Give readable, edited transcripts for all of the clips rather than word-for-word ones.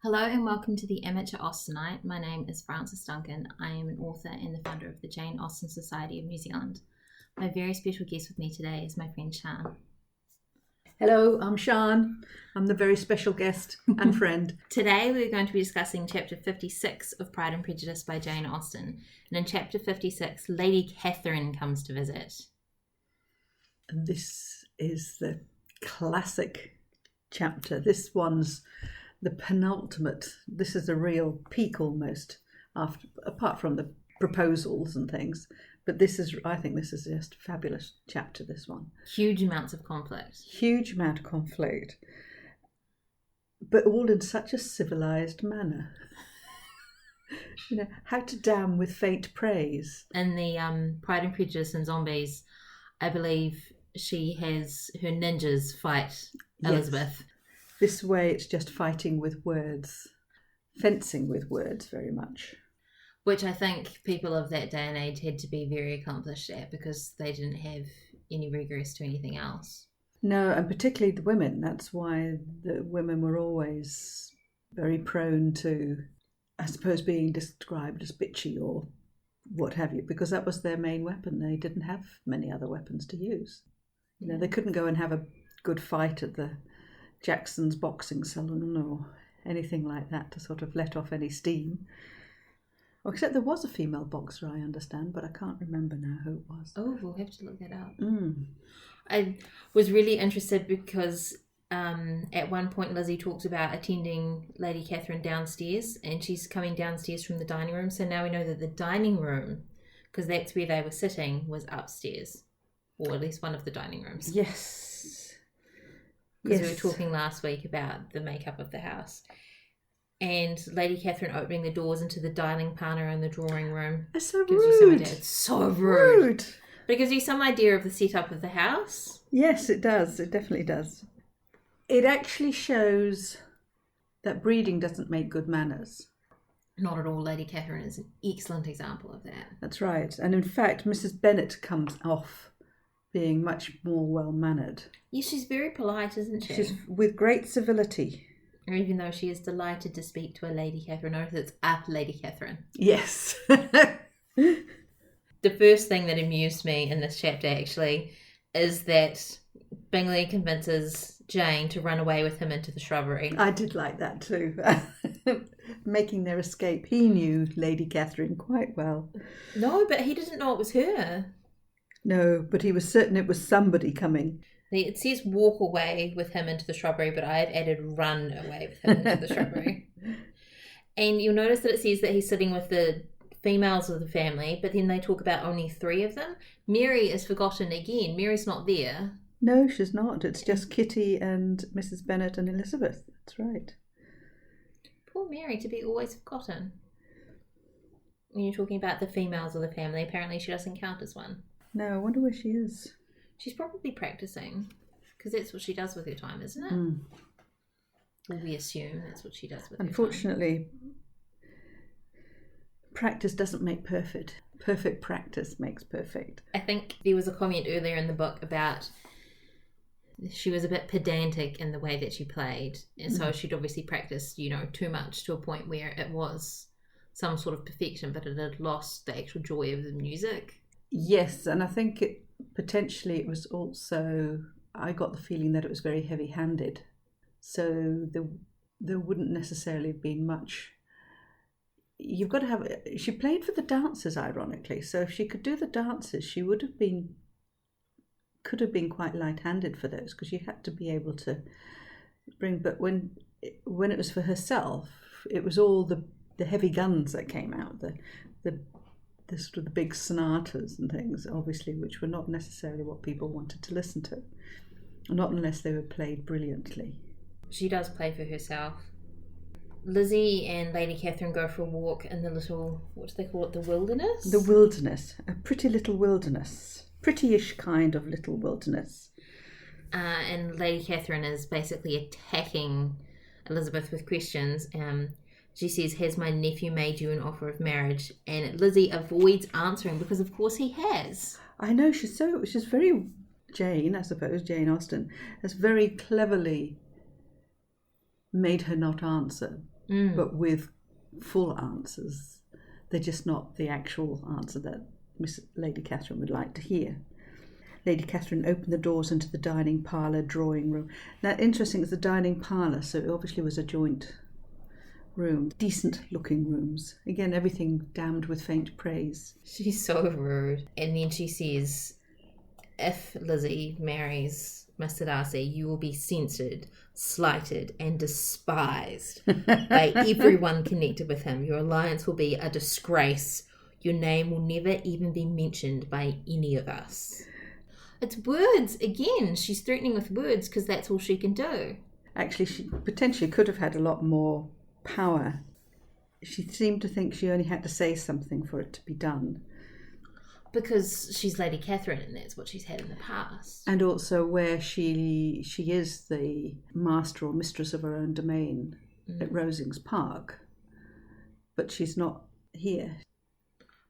Hello and welcome to the Amateur Austenite. My name is Frances Duncan. I am an author and the founder of the Jane Austen Society of New Zealand. My very special guest with me today is my friend Sian. Hello, I'm Sian. I'm the very special guest and friend. Today we're going to be discussing chapter 56 of Pride and Prejudice by Jane Austen. And in chapter 56, Lady Catherine comes to visit. And this is the classic chapter. This one's the penultimate. This is a real peak almost, apart from the proposals and things. But I think this is just a fabulous chapter, this one. Huge amounts of conflict. Huge amount of conflict. But all in such a civilised manner. How to damn with faint praise. In the Pride and Prejudice and Zombies, I believe she has her ninjas fight Elizabeth. Yes. This way it's just fighting with words. Fencing with words, very much. Which I think people of that day and age had to be very accomplished at because they didn't have any regress to anything else. No, and particularly the women. That's why the women were always very prone to, I suppose, being described as bitchy or what have you, because that was their main weapon. They didn't have many other weapons to use. They couldn't go and have a good fight at the Jackson's boxing salon or anything like that to sort of let off any steam. Except there was a female boxer, I understand, but I can't remember now who it was. Oh, we'll have to look that up. Mm. I was really interested because at one point Lizzy talks about attending Lady Catherine downstairs, and she's coming downstairs from the dining room. So now we know that the dining room, because that's where they were sitting, was upstairs, or at least one of the dining rooms. Yes. Because we were talking last week about the makeup of the house. And Lady Catherine opening the doors into the dining parlour and the drawing room. It's so gives rude. You some idea. It's so rude. But it gives you some idea of the setup of the house. Yes, it does. It definitely does. It actually shows that breeding doesn't make good manners. Not at all. Lady Catherine is an excellent example of that. That's right. And in fact, Mrs. Bennet comes off being much more well-mannered. Yes, she's very polite, isn't she? She's with great civility. Even though she is delighted to speak to a Lady Catherine. Notice it's a Lady Catherine. Yes. The first thing that amused me in this chapter, actually, is that Bingley convinces Jane to run away with him into the shrubbery. I did like that too. Making their escape. He knew Lady Catherine quite well. No, but he didn't know it was her. No, but he was certain it was somebody coming. It says walk away with him into the shrubbery, but I've added run away with him into the shrubbery. And you'll notice that it says that he's sitting with the females of the family, but then they talk about only 3 of them. Mary is forgotten again. Mary's not there. No, she's not. It's just Kitty and Mrs. Bennet and Elizabeth. That's right. Poor Mary, to be always forgotten. When you're talking about the females of the family, apparently she doesn't count as one. No, I wonder where she is. She's probably practicing, because that's what she does with her time, isn't it? Mm. Well, we assume that's what she does with her time. Unfortunately, practice doesn't make perfect. Perfect practice makes perfect. I think there was a comment earlier in the book about she was a bit pedantic in the way that she played, and so she'd obviously practiced, too much to a point where it was some sort of perfection, but it had lost the actual joy of the music. Yes, and I think potentially it was also, I got the feeling that it was very heavy-handed. So there wouldn't necessarily have been much. You've got to have, she played for the dancers, ironically. So if she could do the dances, she could have been quite light-handed for those, because you had to be able to bring, but when it was for herself, it was all the heavy guns that came out, the sort of the big sonatas and things, obviously, which were not necessarily what people wanted to listen to, not unless they were played brilliantly. She does play for herself. Lizzy and Lady Catherine go for a walk in the little, what do they call it, the wilderness? The wilderness, a pretty little wilderness, pretty-ish kind of little wilderness. And Lady Catherine is basically attacking Elizabeth with questions. She says, has my nephew made you an offer of marriage? And Lizzy avoids answering because, of course, he has. I know, she's very Jane, I suppose, Jane Austen, has very cleverly made her not answer. but with full answers. They're just not the actual answer that Miss Lady Catherine would like to hear. Lady Catherine opened the doors into the dining parlour, drawing room. Now, interesting, it's the dining parlour, so it obviously was a joint room. Decent looking rooms. Again, everything damned with faint praise. She's so rude. And then she says, if Lizzy marries Mr. Darcy, you will be censored, slighted, and despised by everyone connected with him. Your alliance will be a disgrace. Your name will never even be mentioned by any of us. It's words again. She's threatening with words because that's all she can do. Actually, she potentially could have had a lot more power. She seemed to think she only had to say something for it to be done. Because she's Lady Catherine and that's what she's had in the past. And also where she is the master or mistress of her own domain at Rosings Park. But she's not here.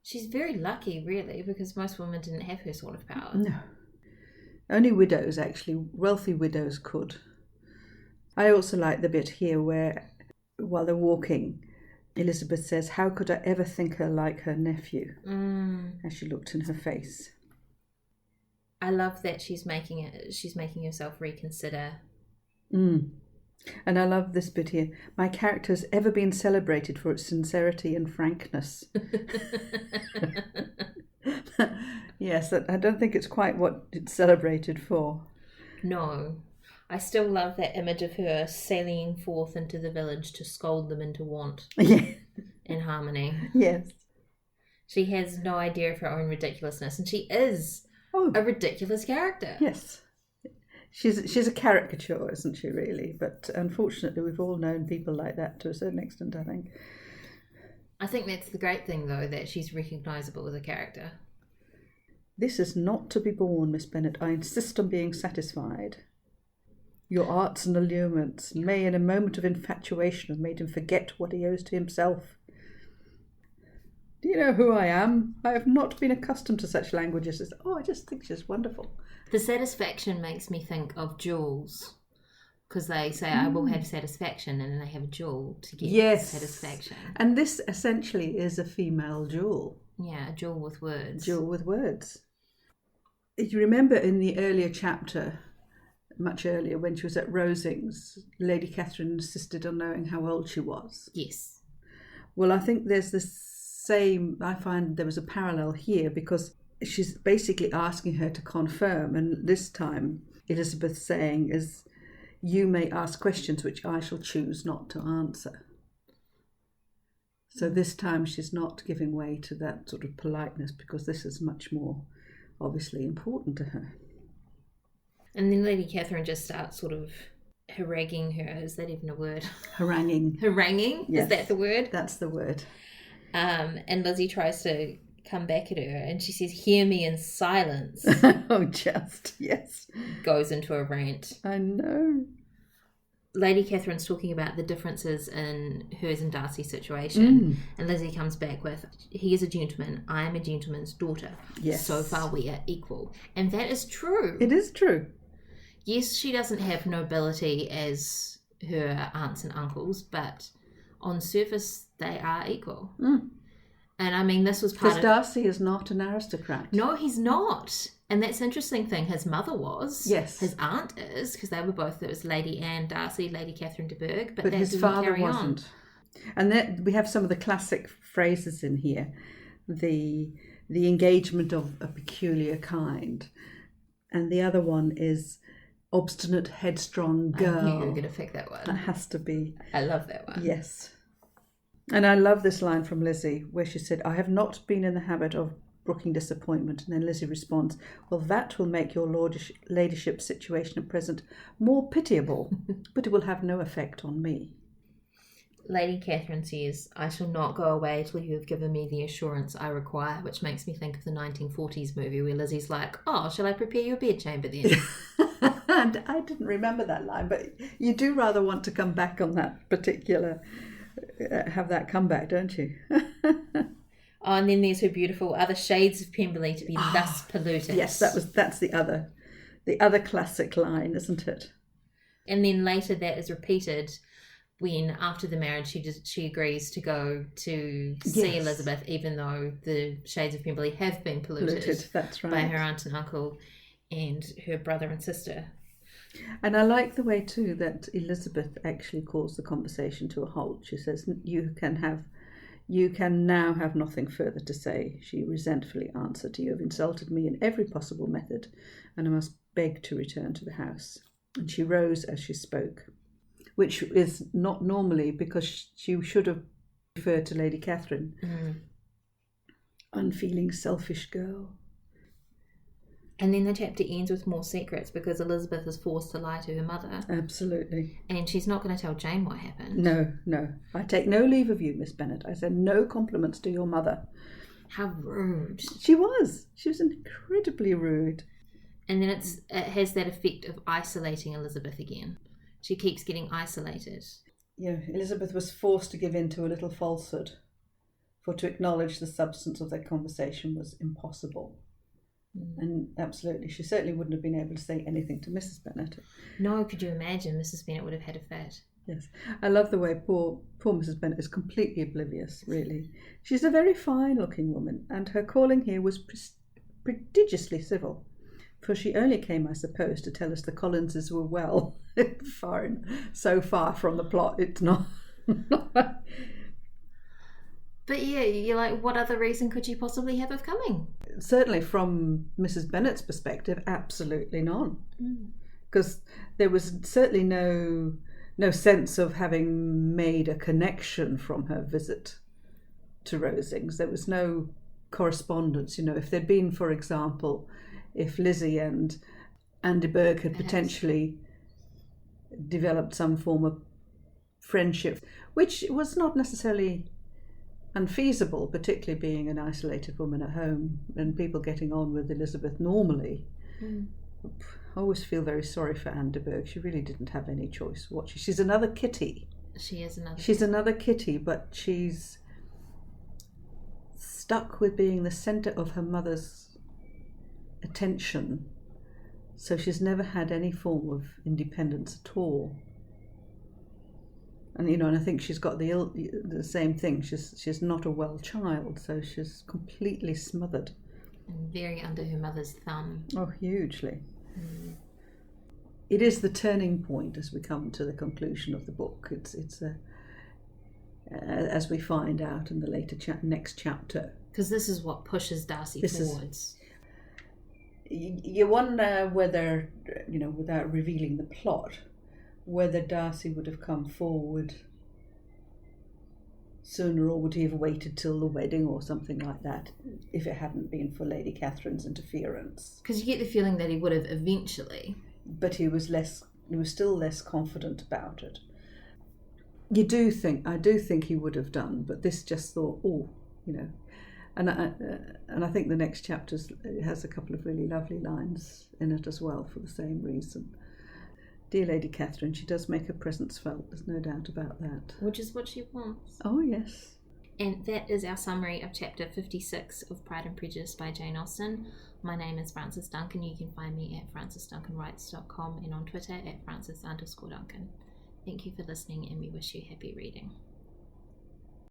She's very lucky, really, because most women didn't have her sort of power. No. Only widows, actually. Wealthy widows could. I also like the bit here where, while they're walking, Elizabeth says, how could I ever think her like her nephew? As she looked in her face. I love that she's making herself reconsider. And I love this bit here. My character has ever been celebrated for its sincerity and frankness. Yes, I don't think it's quite what it's celebrated for. No. I still love that image of her sallying forth into the village to scold them into want and harmony. Yes. She has no idea of her own ridiculousness, and she is a ridiculous character. Yes. She's a caricature, isn't she, really? But unfortunately, we've all known people like that to a certain extent, I think. I think that's the great thing, though, that she's recognisable as a character. This is not to be borne, Miss Bennet. I insist on being satisfied. Your arts and allurements may in a moment of infatuation have made him forget what he owes to himself. Do you know who I am? I have not been accustomed to such languages as... Oh, I just think she's wonderful. The satisfaction makes me think of jewels. Because they say, I will have satisfaction, and then they have a jewel to get satisfaction. And this essentially is a female jewel. Yeah, a jewel with words. Jewel with words. You remember in the earlier chapter, much earlier, when she was at Rosings, Lady Catherine insisted on knowing how old she was. Yes. Well, I think there's the same, I find there was a parallel here because she's basically asking her to confirm, and this time Elizabeth's saying is, you may ask questions which I shall choose not to answer. So this time she's not giving way to that sort of politeness because this is much more obviously important to her. And then Lady Catherine just starts sort of haranguing her. Is that even a word? Haranguing. Haranguing? Yes, is that the word? That's the word. And Lizzy tries to come back at her and she says, hear me in silence. Oh, just, yes. Goes into a rant. I know. Lady Catherine's talking about the differences in hers and Darcy's situation. And Lizzy comes back with, he is a gentleman, I am a gentleman's daughter. Yes. So far we are equal. And that is true. It is true. Yes, she doesn't have nobility as her aunts and uncles, but on surface they are equal. And I mean, this was part of... Because Darcy is not an aristocrat. No, he's not. And that's an interesting thing. His mother was. Yes. His aunt is, because they were both, it was Lady Anne Darcy, Lady Catherine de Bourgh, but that his didn't father carry wasn't. on. And then we have some of the classic phrases in here. The engagement of a peculiar kind. And the other one is obstinate, headstrong girl. I knew you were going to pick that one. That has to be. I love that one. Yes. And I love this line from Lizzy where she said, I have not been in the habit of brooking disappointment. And then Lizzy responds, well, that will make your ladyship's situation at present more pitiable, but it will have no effect on me. Lady Catherine says, I shall not go away till you have given me the assurance I require, which makes me think of the 1940s movie where Lizzie's like, oh, shall I prepare your bedchamber then? And I didn't remember that line, but you do rather want to come back on that particular, have that comeback, don't you? Oh, and then there's her beautiful, are the shades of Pemberley to be thus polluted? Yes, that's the other classic line, isn't it? And then later that is repeated, when after the marriage she agrees to go to see Yes. Elizabeth, even though the shades of Pemberley have been polluted That's right. by her aunt and uncle and her brother and sister. And I like the way too that Elizabeth actually calls the conversation to a halt. She says, you can now have nothing further to say. She resentfully answered, you have insulted me in every possible method, and I must beg to return to the house. And she rose as she spoke, which is not normally, because she should have referred to Lady Catherine. Unfeeling, selfish girl. And then the chapter ends with more secrets, because Elizabeth is forced to lie to her mother. Absolutely. And she's not going to tell Jane what happened. No. I take no leave of you, Miss Bennet. I said no compliments to your mother. How rude. She was incredibly rude. And then it has that effect of isolating Elizabeth again. She keeps getting isolated. Elizabeth was forced to give in to a little falsehood, for to acknowledge the substance of their conversation was impossible. And absolutely, she certainly wouldn't have been able to say anything to Mrs. Bennet. No, could you imagine? Mrs. Bennet would have had a fit. Yes, I love the way poor Mrs. Bennet is completely oblivious, really. She's a very fine-looking woman, and her calling here was prodigiously civil, for she only came, I suppose, to tell us the Collinses were well. So far from the plot, it's not. But yeah, you're like, what other reason could you possibly have of coming? Certainly from Mrs. Bennet's perspective, absolutely none. Because there was certainly no sense of having made a connection from her visit to Rosings. There was no correspondence. If there'd been, for example, if Lizzy and Andy Burke had potentially developed some form of friendship, which was not necessarily unfeasible, particularly being an isolated woman at home and people getting on with Elizabeth normally. I always feel very sorry for Anne de Burgh. She really didn't have any choice. She's another Kitty. She's another Kitty, but she's stuck with being the centre of her mother's attention. So she's never had any form of independence at all. And and I think she's got the same thing. She's not a well child, so she's completely smothered. And very under her mother's thumb. Oh, hugely. It is the turning point as we come to the conclusion of the book. It's as we find out in the later next chapter. Because this is what pushes Darcy forwards. You wonder whether, without revealing the plot, whether Darcy would have come forward sooner, or would he have waited till the wedding or something like that if it hadn't been for Lady Catherine's interference. Because you get the feeling that he would have eventually. But he was still less confident about it. I do think he would have done, but this just thought, and I think the next chapter has a couple of really lovely lines in it as well for the same reason. Dear Lady Catherine, she does make her presence felt, there's no doubt about that. Which is what she wants. Oh, yes. And that is our summary of chapter 56 of Pride and Prejudice by Jane Austen. My name is Frances Duncan. You can find me at francesduncanwrites.com and on Twitter at frances_Duncan. Thank you for listening, and we wish you happy reading.